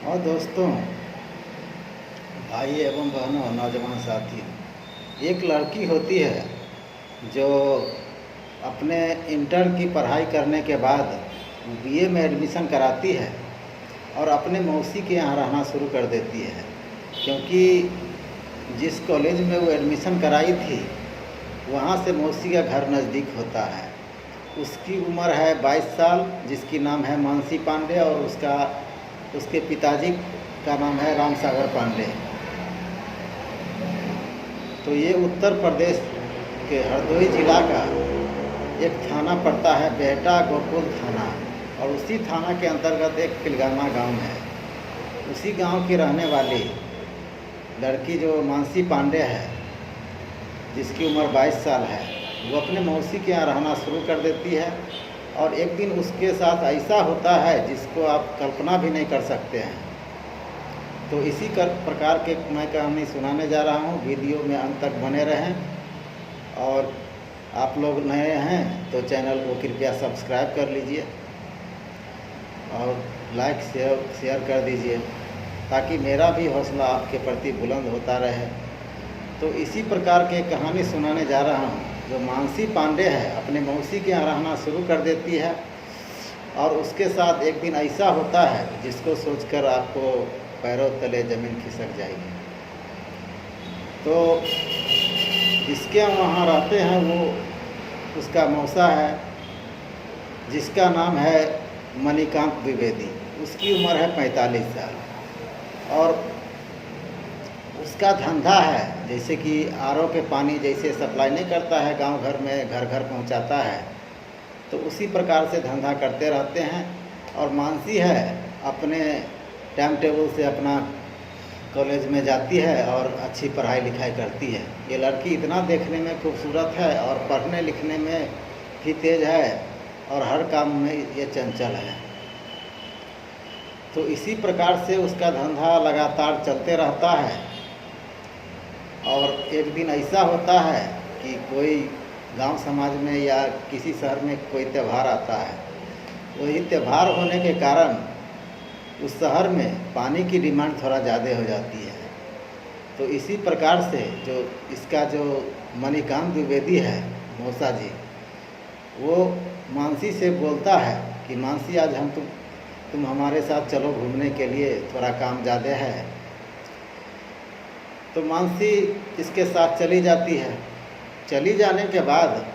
और दोस्तों, भाई एवं बहनों, नौजवान साथी, एक लड़की होती है जो अपने इंटर की पढ़ाई करने के बाद बीए में एडमिशन कराती है और अपने मौसी के यहाँ रहना शुरू कर देती है, क्योंकि जिस कॉलेज में वो एडमिशन कराई थी वहाँ से मौसी का घर नज़दीक होता है। उसकी उम्र है 22 साल, जिसकी नाम है मानसी पांडे, और उसके पिताजी का नाम है राम सागर पांडे। तो ये उत्तर प्रदेश के हरदोई जिला का एक थाना पड़ता है, बेहटा गोकुल थाना, और उसी थाना के अंतर्गत एक किलगामा गांव है। उसी गांव की रहने वाली लड़की जो मानसी पांडे है, जिसकी उम्र 22 साल है, वो अपने मौसी के यहाँ रहना शुरू कर देती है। और एक दिन उसके साथ ऐसा होता है जिसको आप कल्पना भी नहीं कर सकते हैं। तो इसी प्रकार के मैं कहानी सुनाने जा रहा हूँ। वीडियो में अंत तक बने रहें, और आप लोग नए हैं तो चैनल को कृपया सब्सक्राइब कर लीजिए और लाइक शेयर कर दीजिए, ताकि मेरा भी हौसला आपके प्रति बुलंद होता रहे। तो इसी प्रकार के कहानी सुनाने जा रहा हूँ। जो मानसी पांडे है अपने मौसी के यहाँ रहना शुरू कर देती है, और उसके साथ एक दिन ऐसा होता है जिसको सोचकर आपको पैरों तले ज़मीन खिसक जाएगी। तो जिसके वहाँ रहते हैं वो उसका मौसा है, जिसका नाम है मणिकांत द्विवेदी। उसकी उम्र है 45 साल, और उसका धंधा है जैसे कि आरओ के पानी जैसे सप्लाई नहीं करता है गांव घर में, घर घर पहुंचाता है, तो उसी प्रकार से धंधा करते रहते हैं। और मानसी है अपने टाइम टेबल से अपना कॉलेज में जाती है और अच्छी पढ़ाई लिखाई करती है। ये लड़की इतना देखने में खूबसूरत है और पढ़ने लिखने में भी तेज है, और हर काम में ये चंचल है। तो इसी प्रकार से उसका धंधा लगातार चलते रहता है। और एक दिन ऐसा होता है कि कोई गांव समाज में या किसी शहर में कोई त्यौहार आता है। वही त्यौहार होने के कारण उस शहर में पानी की डिमांड थोड़ा ज़्यादा हो जाती है। तो इसी प्रकार से जो इसका जो मणिकांत द्विवेदी है मौसा जी, वो मानसी से बोलता है कि मानसी, आज तुम हमारे साथ चलो घूमने के लिए, थोड़ा काम ज़्यादा है। तो मानसी इसके साथ चली जाती है। चली जाने के बाद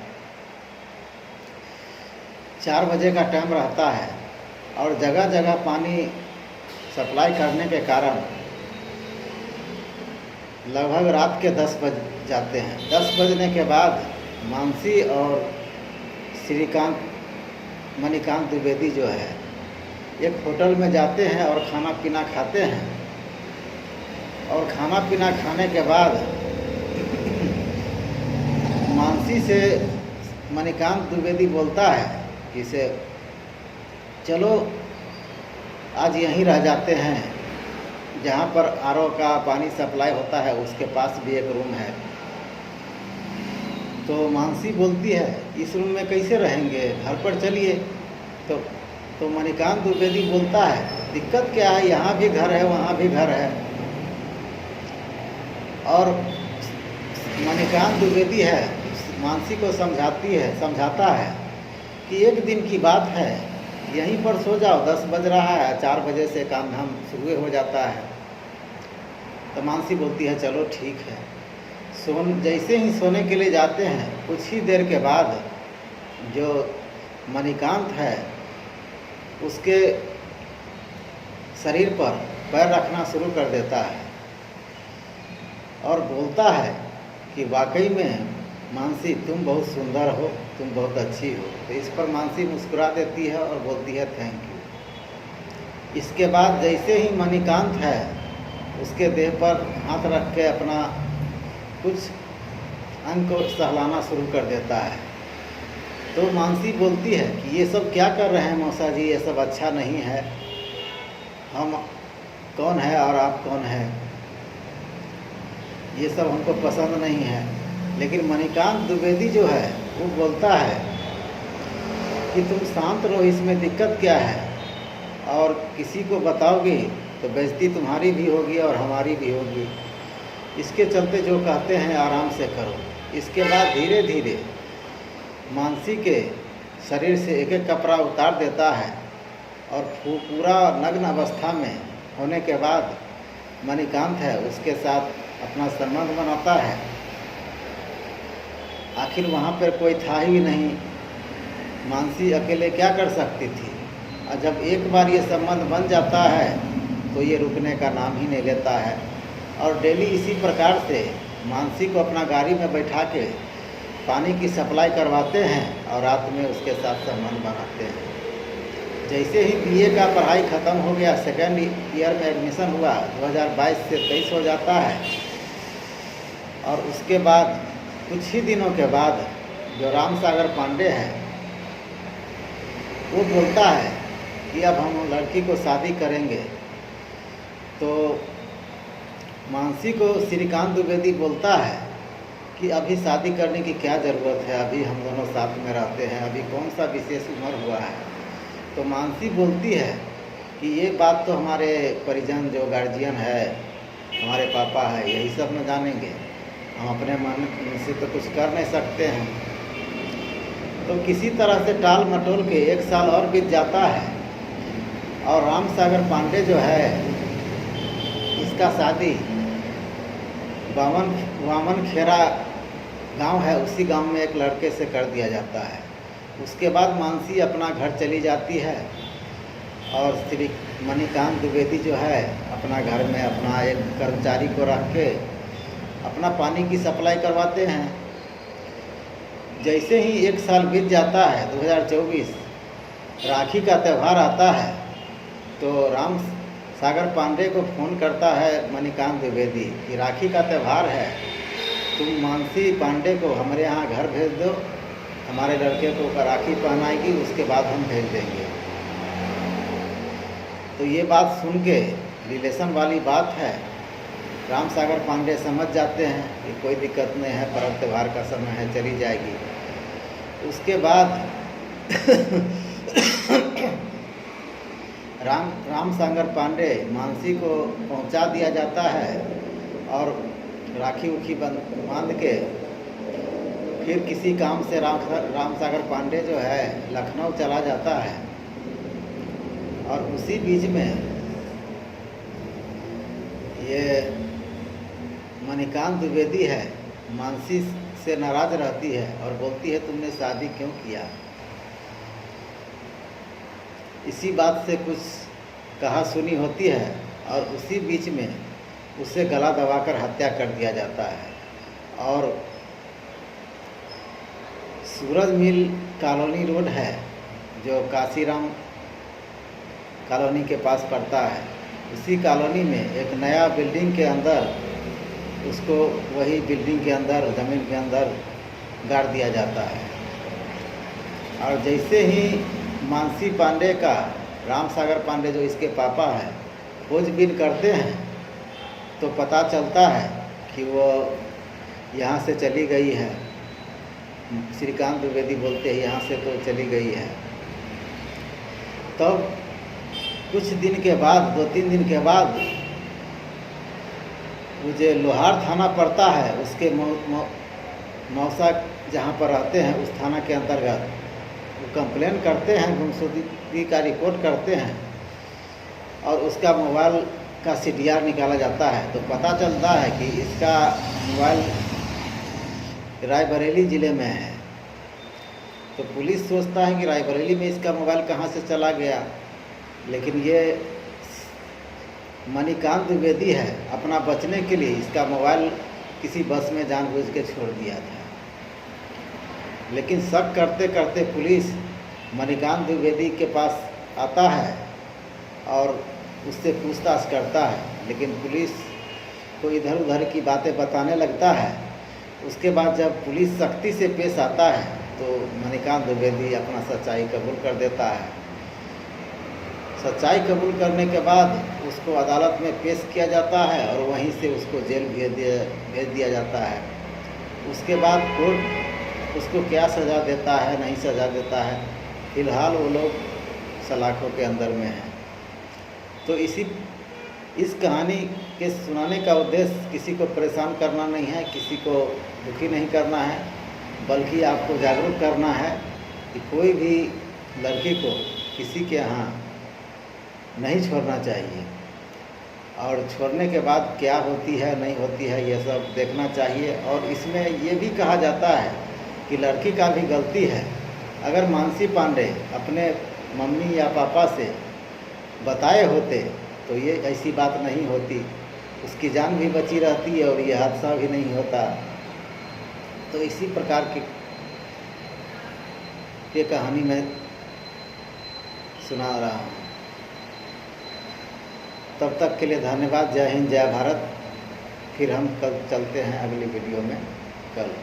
4 बजे का टाइम रहता है, और जगह जगह पानी सप्लाई करने के कारण लगभग रात के 10 बज जाते हैं। 10 बजने के बाद मानसी और मणिकांत द्विवेदी जो है एक होटल में जाते हैं और खाना पीना खाते हैं। और खाना पीना खाने के बाद मानसी से मणिकांत द्विवेदी बोलता है कि इसे चलो आज यहीं रह जाते हैं, जहाँ पर आरओ का पानी सप्लाई होता है उसके पास भी एक रूम है। तो मानसी बोलती है, इस रूम में कैसे रहेंगे, घर पर चलिए। तो मणिकांत द्विवेदी बोलता है, दिक्कत क्या है, यहाँ भी घर है वहाँ भी घर है। और मणिकांत द्विवेदी है मानसी को समझाता है कि एक दिन की बात है, यहीं पर सो जाओ, 10 बज रहा है, 4 बजे से काम धाम शुरू हो जाता है। तो मानसी बोलती है चलो ठीक है। जैसे ही सोने के लिए जाते हैं, कुछ ही देर के बाद जो मणिकांत है उसके शरीर पर पैर रखना शुरू कर देता है, और बोलता है कि वाकई में मानसी तुम बहुत सुंदर हो, तुम बहुत अच्छी हो। तो इस पर मानसी मुस्कुरा देती है और बोलती है थैंक यू। इसके बाद जैसे ही मणिकांत है उसके देह पर हाथ रख के अपना कुछ अंग को सहलाना शुरू कर देता है। तो मानसी बोलती है कि ये सब क्या कर रहे हैं मौसा जी, ये सब अच्छा नहीं है। हम कौन है और आप कौन हैं, ये सब हमको पसंद नहीं है। लेकिन मणिकांत द्विवेदी जो है वो बोलता है कि तुम शांत रहो, इसमें दिक्कत क्या है, और किसी को बताओगे तो बेइज्जती तुम्हारी भी होगी और हमारी भी होगी। इसके चलते जो कहते हैं आराम से करो। इसके बाद धीरे धीरे मानसी के शरीर से एक एक कपड़ा उतार देता है और पूरा नग्न अवस्था में होने के बाद मणिकांत है उसके साथ अपना संबंध बनाता है। आखिर वहाँ पर कोई था ही नहीं, मानसी अकेले क्या कर सकती थी। और जब एक बार ये संबंध बन जाता है तो ये रुकने का नाम ही नहीं लेता है। और डेली इसी प्रकार से मानसी को अपना गाड़ी में बैठा के पानी की सप्लाई करवाते हैं और रात में उसके साथ संबंध बनाते हैं। जैसे ही बीए का पढ़ाई ख़त्म हो गया, सेकेंड ईयर में एडमिशन हुआ, 2022 से 23 हो जाता है। और उसके बाद कुछ ही दिनों के बाद जो राम सागर पांडे है वो बोलता है कि अब हम लड़की को शादी करेंगे। तो मानसी को श्रीकांत द्विवेदी बोलता है कि अभी शादी करने की क्या ज़रूरत है, अभी हम दोनों साथ में रहते हैं, अभी कौन सा विशेष उम्र हुआ है। तो मानसी बोलती है कि ये बात तो हमारे परिजन जो गार्जियन है, हमारे पापा है, यही सब न जानेंगे, हम अपने मन से तो कुछ कर नहीं सकते हैं। तो किसी तरह से टाल मटोल के 1 साल और बीत जाता है और राम सागर पांडे जो है इसका शादी वामन खेरा गांव है, उसी गांव में एक लड़के से कर दिया जाता है। उसके बाद मानसी अपना घर चली जाती है और श्री मणिकांत द्विवेदी जो है अपना घर में अपना एक कर्मचारी को रख के अपना पानी की सप्लाई करवाते हैं। जैसे ही 1 साल बीत जाता है, 2024 राखी का त्यौहार आता है, तो राम सागर पांडे को फ़ोन करता है मणिकांत द्विवेदी कि राखी का त्यौहार है, तुम मानसी पांडे को हमारे यहाँ घर भेज दो, हमारे लड़के को राखी पहनाएगी, उसके बाद हम भेज देंगे। तो ये बात सुन के रिलेशन वाली बात है, राम सागर पांडे समझ जाते हैं कि कोई दिक्कत नहीं है, पर्व त्यौहार का समय है, चली जाएगी। उसके बाद राम सागर पांडे मानसी को पहुंचा दिया जाता है और राखी उखी बांध के फिर किसी काम से राम सागर पांडे जो है लखनऊ चला जाता है। और उसी बीच में ये मणिकांत द्विवेदी है मानसी से नाराज़ रहती है और बोलती है तुमने शादी क्यों किया। इसी बात से कुछ कहा सुनी होती है और उसी बीच में उसे गला दबाकर हत्या कर दिया जाता है। और सूरज मिल कॉलोनी रोड है जो काशीराम कॉलोनी के पास पड़ता है, उसी कॉलोनी में एक नया बिल्डिंग के अंदर उसको वही बिल्डिंग के अंदर ज़मीन के अंदर गाड़ दिया जाता है। और जैसे ही मानसी पांडे का राम सागर पांडे जो इसके पापा हैं खोजबीन करते हैं तो पता चलता है कि वो यहाँ से चली गई है। श्रीकांत द्विवेदी बोलते हैं यहाँ से तो चली गई है। तब कुछ दिन के बाद 2-3 दिन के बाद मुझे लोहार थाना पड़ता है, उसके मौसा जहाँ पर रहते हैं उस थाना के अंतर्गत वो कंप्लेन करते हैं, गुमशुदगी का रिपोर्ट करते हैं और उसका मोबाइल का CDR निकाला जाता है। तो पता चलता है कि इसका मोबाइल रायबरेली ज़िले में है। तो पुलिस सोचता है कि रायबरेली में इसका मोबाइल कहाँ से चला गया, लेकिन ये मणिकांत द्विवेदी है, अपना बचने के लिए इसका मोबाइल किसी बस में जानबूझ के छोड़ दिया था। लेकिन शक करते करते पुलिस मणिकांत द्विवेदी के पास आता है और उससे पूछताछ करता है, लेकिन पुलिस को इधर उधर की बातें बताने लगता है। उसके बाद जब पुलिस सख्ती से पेश आता है तो मणिकांत द्विवेदी अपना सच्चाई कबूल कर देता है। सच्चाई कबूल करने के बाद उसको अदालत में पेश किया जाता है और वहीं से उसको जेल भेज दिया जाता है। उसके बाद कोर्ट उसको क्या सज़ा देता है, नहीं सज़ा देता है, फिलहाल वो लोग सलाखों के अंदर में हैं। तो इसी इस कहानी के सुनाने का उद्देश्य किसी को परेशान करना नहीं है, किसी को दुखी नहीं करना है, बल्कि आपको जागरूक करना है कि कोई भी लड़की को किसी के यहाँ नहीं छोड़ना चाहिए, और छोड़ने के बाद क्या होती है नहीं होती है ये सब देखना चाहिए। और इसमें ये भी कहा जाता है कि लड़की का भी गलती है। अगर मानसी पांडे अपने मम्मी या पापा से बताए होते तो ये ऐसी बात नहीं होती, उसकी जान भी बची रहती और ये हादसा भी नहीं होता। तो इसी प्रकार की ये कहानी मैं सुना रहा हूँ। तब तक के लिए धन्यवाद। जय हिंद, जय भारत। फिर हम कल चलते हैं अगली वीडियो में कल।